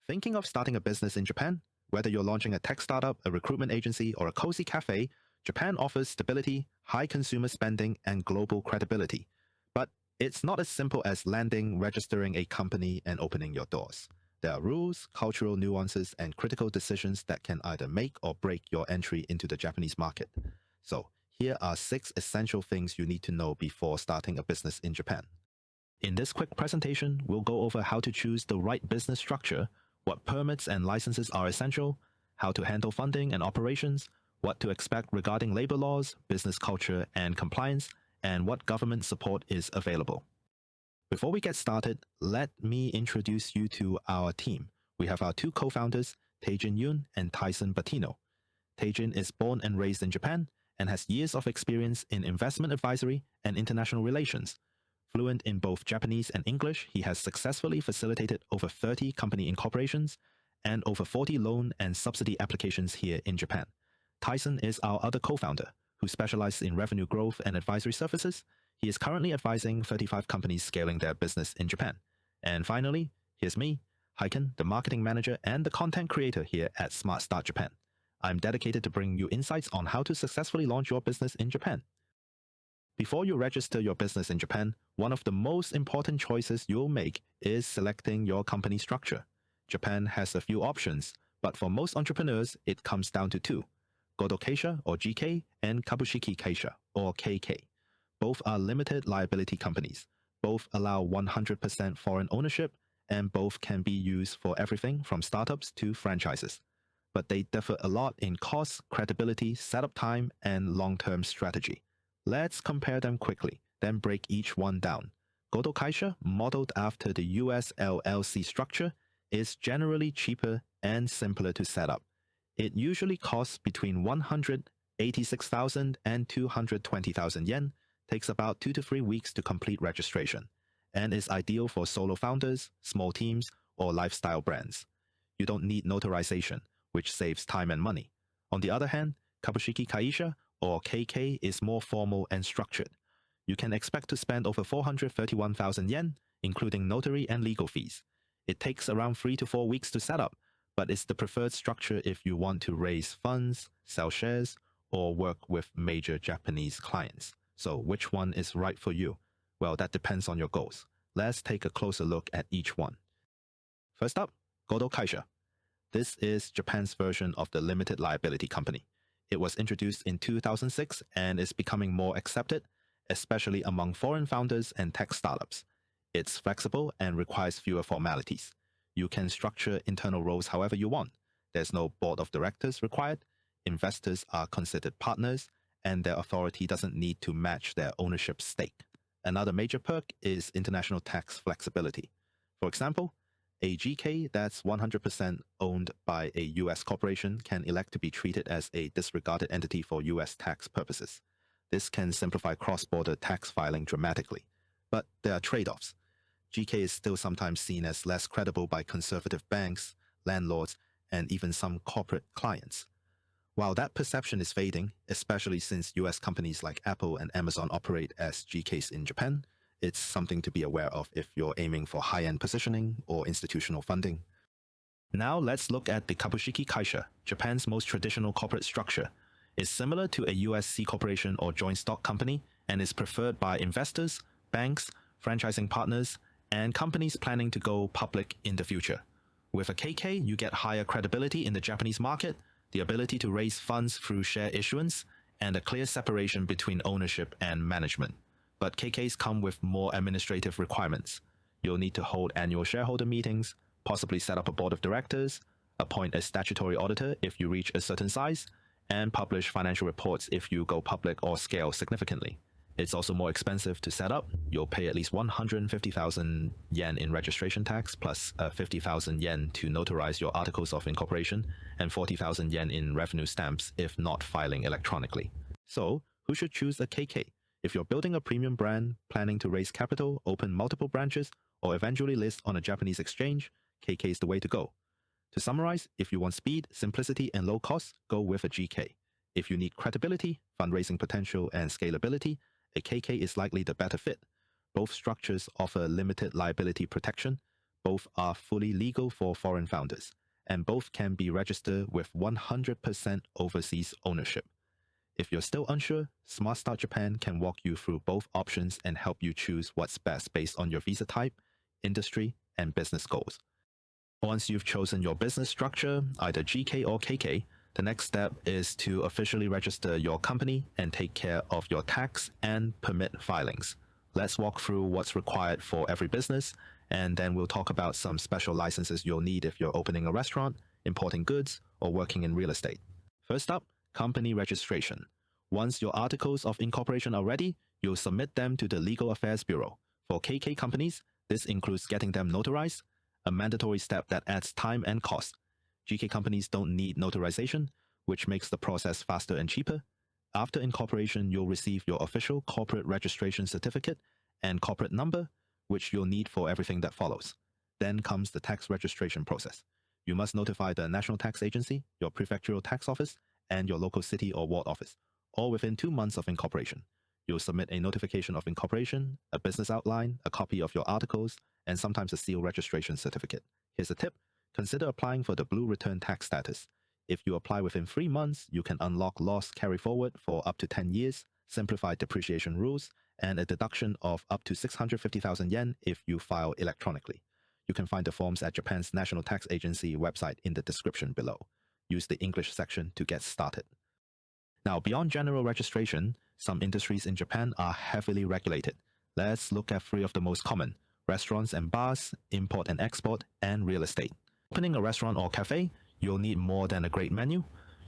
Thinking of starting a business in Japan? Whether you're launching a tech startup, a recruitment agency, or a cozy cafe, Japan offers stability, high consumer spending, and global credibility. But it's not as simple as landing, registering a company, and opening your doors. There are rules, cultural nuances, and critical decisions that can either make or break your entry into the Japanese market. So, here are 6 essential things you need to know before starting a business in Japan. In this quick presentation, we'll go over how to choose the right business structure, what permits and licenses are essential, how to handle funding and operations, what to expect regarding labor laws, business culture, and compliance, and what government support is available. Before we get started, let me introduce you to our team. We have our 2 co-founders, Taejin Yoon and Tyson Batino. Taejin is born and raised in Japan and has years of experience in investment advisory and international relations. Fluent in both Japanese and English, he has successfully facilitated over 30 company incorporations and over 40 loan and subsidy applications here in Japan. Tyson is our other co-founder, who specializes in revenue growth and advisory services. He is currently advising 35 companies scaling their business in Japan. And finally, here's me, Heiken, the marketing manager and the content creator here at Smart Start Japan. I'm dedicated to bringing you insights on how to successfully launch your business in Japan. Before you register your business in Japan, one of the most important choices you'll make is selecting your company structure. Japan has a few options, but for most entrepreneurs, it comes down to 2. Godo Keisha or GK and Kabushiki Keisha or KK. Both are limited liability companies. Both allow 100% foreign ownership, and both can be used for everything from startups to franchises. But they differ a lot in cost, credibility, setup time, and long-term strategy. Let's compare them quickly, then break each one down. Godo Keisha, modeled after the US LLC structure, is generally cheaper and simpler to set up. It usually costs between 186,000 and 220,000 yen, takes about 2 to 3 weeks to complete registration, and is ideal for solo founders, small teams, or lifestyle brands. You don't need notarization, which saves time and money. On the other hand, Kabushiki Keisha or KK is more formal and structured. You can expect to spend over 431,000 yen, including notary and legal fees. It takes around 3 to 4 weeks to set up, but it's the preferred structure if you want to raise funds, sell shares, or work with major Japanese clients. So which one is right for you? Well, that depends on your goals. Let's take a closer look at each one. First up, Godo Keisha. This is Japan's version of the limited liability company. It was introduced in 2006 and is becoming more accepted, especially among foreign founders and tech startups. It's flexible and requires fewer formalities. You can structure internal roles however you want. There's no board of directors required. Investors are considered partners, and their authority doesn't need to match their ownership stake. Another major perk is international tax flexibility. For example, a GK that's 100% owned by a US corporation can elect to be treated as a disregarded entity for US tax purposes. This can simplify cross-border tax filing dramatically. But there are trade-offs. GK is still sometimes seen as less credible by conservative banks, landlords, and even some corporate clients. While that perception is fading, especially since US companies like Apple and Amazon operate as GKs in Japan, it's something to be aware of if you're aiming for high-end positioning or institutional funding. Now let's look at the Kabushiki Keisha, Japan's most traditional corporate structure. It's similar to a US C corporation or joint stock company and is preferred by investors, banks, franchising partners, and companies planning to go public in the future. With a KK, you get higher credibility in the Japanese market, the ability to raise funds through share issuance, and a clear separation between ownership and management. But KKs come with more administrative requirements. You'll need to hold annual shareholder meetings, possibly set up a board of directors, appoint a statutory auditor if you reach a certain size, and publish financial reports if you go public or scale significantly. It's also more expensive to set up. You'll pay at least 150,000 yen in registration tax, plus 50,000 yen to notarize your articles of incorporation, and 40,000 yen in revenue stamps if not filing electronically. So, who should choose a KK? If you're building a premium brand, planning to raise capital, open multiple branches, or eventually list on a Japanese exchange, KK is the way to go. To summarize, if you want speed, simplicity, and low cost, go with a GK. If you need credibility, fundraising potential, and scalability, a KK is likely the better fit. Both structures offer limited liability protection. Both are fully legal for foreign founders, and both can be registered with 100% overseas ownership. If you're still unsure, Smart Start Japan can walk you through both options and help you choose what's best based on your visa type, industry, and business goals. Once you've chosen your business structure, either GK or KK, the next step is to officially register your company and take care of your tax and permit filings. Let's walk through what's required for every business, and then we'll talk about some special licenses you'll need if you're opening a restaurant, importing goods, or working in real estate. First up, company registration. Once your articles of incorporation are ready, you'll submit them to the Legal Affairs Bureau. For KK companies, this includes getting them notarized, a mandatory step that adds time and cost. GK companies don't need notarization, which makes the process faster and cheaper. After incorporation, you'll receive your official corporate registration certificate and corporate number, which you'll need for everything that follows. Then comes the tax registration process. You must notify the National Tax Agency, your prefectural tax office, and your local city or ward office, all within 2 months of incorporation. You'll submit a notification of incorporation, a business outline, a copy of your articles, and sometimes a seal registration certificate. Here's a tip. Consider applying for the Blue Return Tax status. If you apply within 3 months, you can unlock loss carry forward for up to 10 years, simplified depreciation rules, and a deduction of up to 650,000 yen if you file electronically. You can find the forms at Japan's National Tax Agency website in the description below. Use the English section to get started. Now, beyond general registration, some industries in Japan are heavily regulated. Let's look at 3 of the most common: restaurants and bars, import and export, and real estate. Opening a restaurant or cafe, you'll need more than a great menu.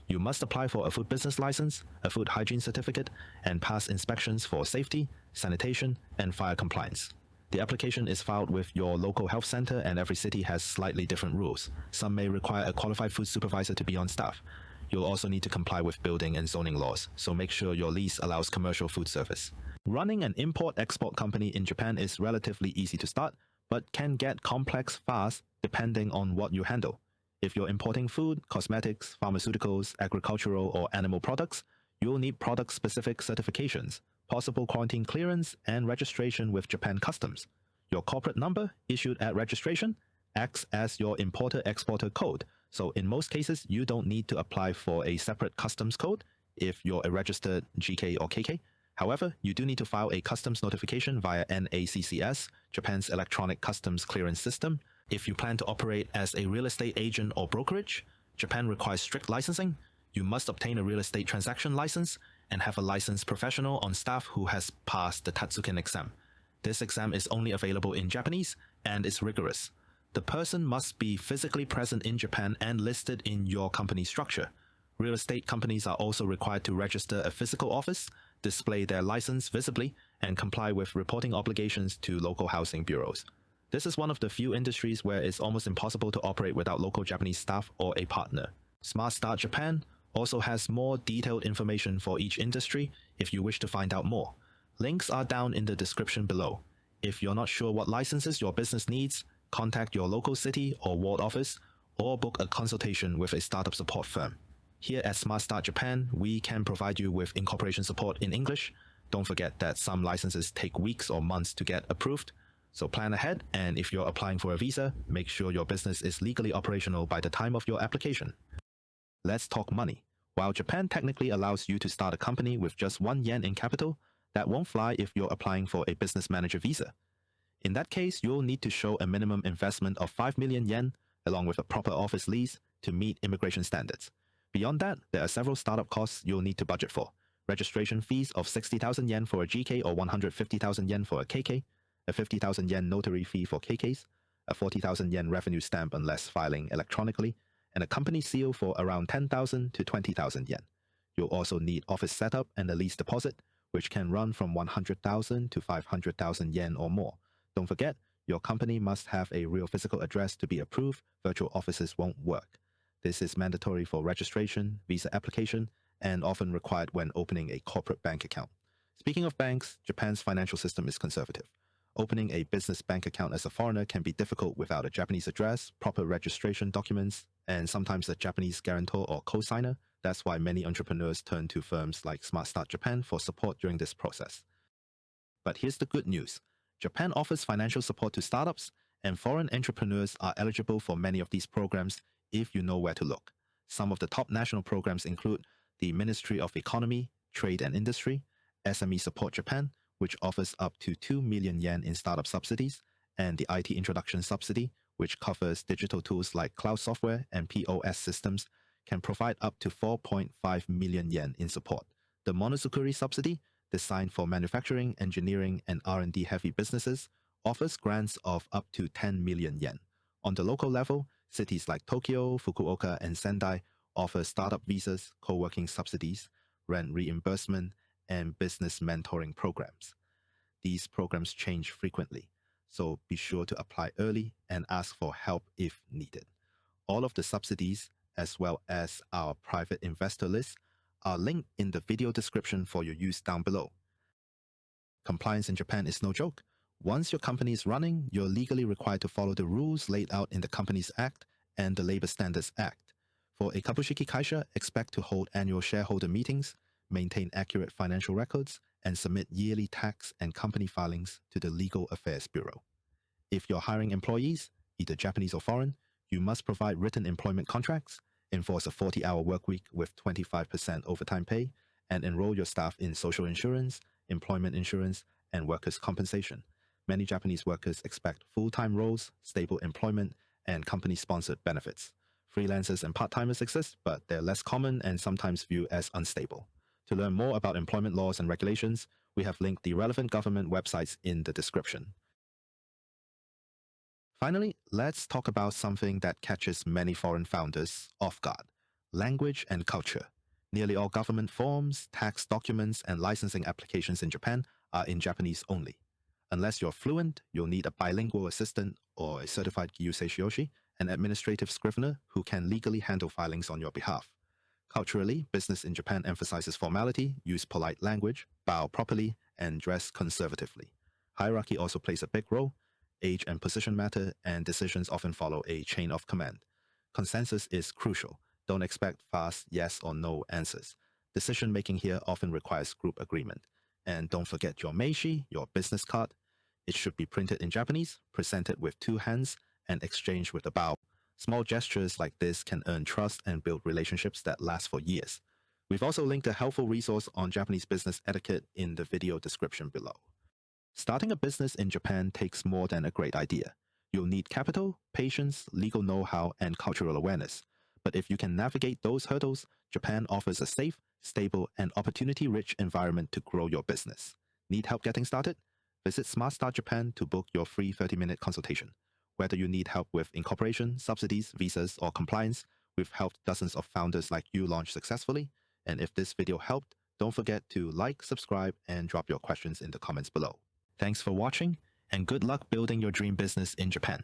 You must apply for a food business license, a food hygiene certificate, and pass inspections for safety, sanitation, and fire compliance. The application is filed with your local health center, and every city has slightly different rules. Some may require a qualified food supervisor to be on staff. You'll also need to comply with building and zoning laws, so make sure your lease allows commercial food service. Running an import-export company in Japan is relatively easy to start, but can get complex fast depending on what you handle. If you're importing food, cosmetics, pharmaceuticals, agricultural, or animal products, you'll need product-specific certifications, possible quarantine clearance, and registration with Japan Customs. Your corporate number, issued at registration, acts as your importer-exporter code, so in most cases, you don't need to apply for a separate customs code if you're a registered GK or KK. However, you do need to file a customs notification via NACCS, Japan's electronic customs clearance system. If you plan to operate as a real estate agent or brokerage, Japan requires strict licensing. You must obtain a real estate transaction license and have a licensed professional on staff who has passed the Tatsuken exam. This exam is only available in Japanese and is rigorous. The person must be physically present in Japan and listed in your company structure. Real estate companies are also required to register a physical office, display their license visibly, and comply with reporting obligations to local housing bureaus. This is one of the few industries where it's almost impossible to operate without local Japanese staff or a partner. Smart Start Japan also has more detailed information for each industry if you wish to find out more. Links are down in the description below. If you're not sure what licenses your business needs, contact your local city or ward office, or book a consultation with a startup support firm. Here at Smart Start Japan, we can provide you with incorporation support in English. Don't forget that some licenses take weeks or months to get approved, so plan ahead, and if you're applying for a visa, make sure your business is legally operational by the time of your application. Let's talk money. While Japan technically allows you to start a company with just 1 yen in capital, that won't fly if you're applying for a business manager visa. In that case, you'll need to show a minimum investment of 5 million yen, along with a proper office lease, to meet immigration standards. Beyond that, there are several startup costs you'll need to budget for. Registration fees of 60,000 yen for a GK or 150,000 yen for a KK, a 50,000 yen notary fee for KKs, a 40,000 yen revenue stamp unless filing electronically, and a company seal for around 10,000 to 20,000 yen. You'll also need office setup and a lease deposit, which can run from 100,000 to 500,000 yen or more. Don't forget, your company must have a real physical address to be approved. Virtual offices won't work. This is mandatory for registration, visa application, and often required when opening a corporate bank account. Speaking of banks, Japan's financial system is conservative. Opening a business bank account as a foreigner can be difficult without a Japanese address, proper registration documents, and sometimes a Japanese guarantor or co-signer. That's why many entrepreneurs turn to firms like Smart Start Japan for support during this process. But here's the good news. Japan offers financial support to startups, and foreign entrepreneurs are eligible for many of these programs if you know where to look. Some of the top national programs include the Ministry of Economy, Trade and Industry, SME Support Japan, which offers up to 2 million yen in startup subsidies, and the IT Introduction Subsidy, which covers digital tools like cloud software and POS systems, can provide up to 4.5 million yen in support. The Monozukuri Subsidy, designed for manufacturing, engineering, and R&D heavy businesses, offers grants of up to 10 million yen. On the local level, cities like Tokyo, Fukuoka, and Sendai offer startup visas, co-working subsidies, rent reimbursement, and business mentoring programs. These programs change frequently, so be sure to apply early and ask for help if needed. All of the subsidies, as well as our private investor list, are linked in the video description for your use down below. Compliance in Japan is no joke. Once your company is running, you're legally required to follow the rules laid out in the Companies Act and the Labor Standards Act. For a Kabushiki Kaisha, expect to hold annual shareholder meetings, maintain accurate financial records, and submit yearly tax and company filings to the Legal Affairs Bureau. If you're hiring employees, either Japanese or foreign, you must provide written employment contracts, enforce a 40-hour workweek with 25% overtime pay, and enroll your staff in social insurance, employment insurance, and workers' compensation. Many Japanese workers expect full-time roles, stable employment, and company-sponsored benefits. Freelancers and part-timers exist, but they're less common and sometimes viewed as unstable. To learn more about employment laws and regulations, we have linked the relevant government websites in the description. Finally, let's talk about something that catches many foreign founders off guard: language and culture. Nearly all government forms, tax documents, and licensing applications in Japan are in Japanese only. Unless you're fluent, you'll need a bilingual assistant or a certified gyuseishiyoshi, an administrative scrivener who can legally handle filings on your behalf. Culturally, business in Japan emphasizes formality, use polite language, bow properly, and dress conservatively. Hierarchy also plays a big role. Age and position matter, and decisions often follow a chain of command. Consensus is crucial. Don't expect fast yes or no answers. Decision-making here often requires group agreement. And don't forget your meishi, your business card. It should be printed in Japanese, presented with 2 hands, and exchanged with a bow. Small gestures like this can earn trust and build relationships that last for years. We've also linked a helpful resource on Japanese business etiquette in the video description below. Starting a business in Japan takes more than a great idea. You'll need capital, patience, legal know-how, and cultural awareness. But if you can navigate those hurdles, Japan offers a safe, stable, and opportunity-rich environment to grow your business. Need help getting started? Visit Smart Start Japan to book your free 30-minute consultation. Whether you need help with incorporation, subsidies, visas, or compliance, we've helped dozens of founders like you launch successfully. And if this video helped, don't forget to like, subscribe, and drop your questions in the comments below. Thanks for watching, and good luck building your dream business in Japan.